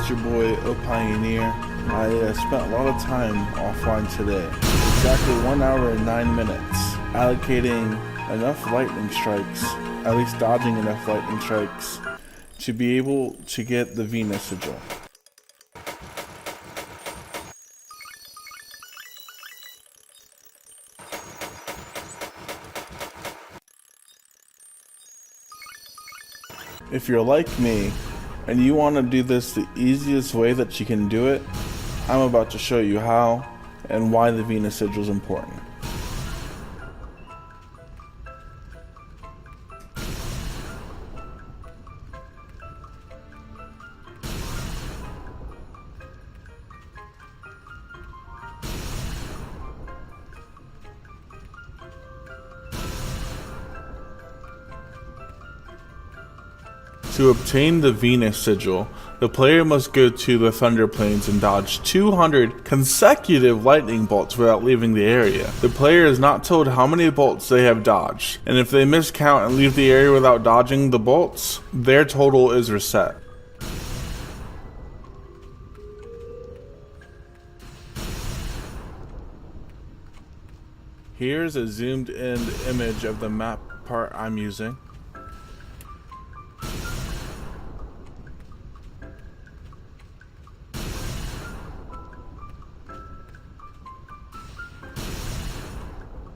it's your boy OhPioneer. I spent a lot of time offline today, exactly 1 hour and 9 minutes, allocating enough lightning strikes, at least dodging enough lightning strikes, to be able to get the Venus Sigil. If you're like me, and you want to do this the easiest way that you can do it, I'm about to show you how and why the Venus Sigil is important. To obtain the Venus Sigil, the player must go to the Thunder Plains and dodge 200 consecutive lightning bolts without leaving the area. The player is not told how many bolts they have dodged, and if they miscount and leave the area without dodging the bolts, their total is reset. Here's a zoomed in image of the map part I'm using.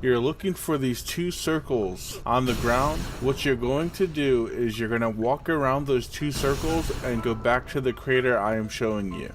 You're looking for these two circles on the ground. What you're going to do is you're going to walk around those two circles and go back to the crater I am showing you.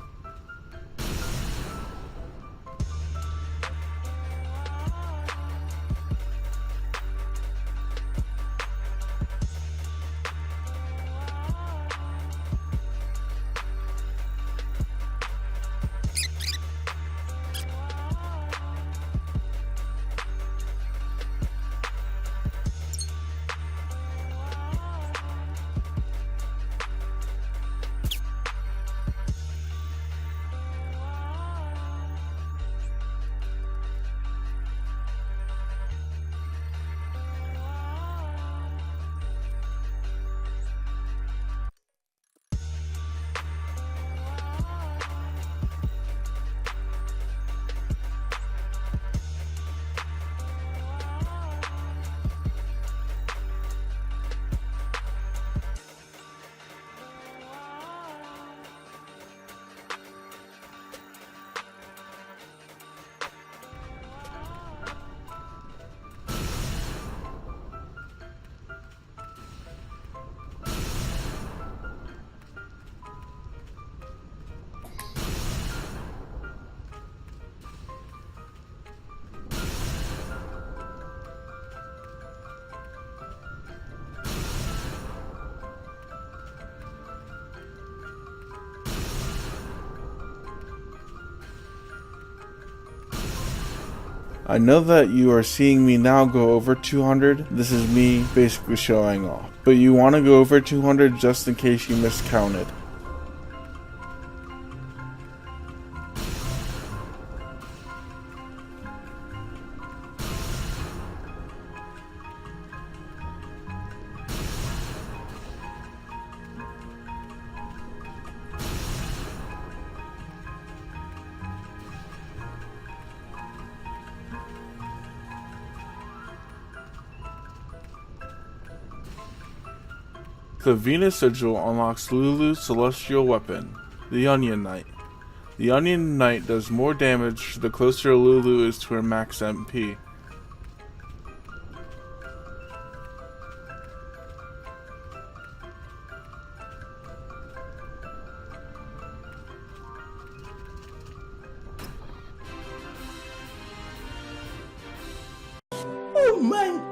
I know that you are seeing me now go over 200. This is me basically showing off. But you want to go over 200 just in case you miscounted. The Venus Sigil unlocks Lulu's celestial weapon, the Onion Knight. The Onion Knight does more damage the closer Lulu is to her max MP. Oh my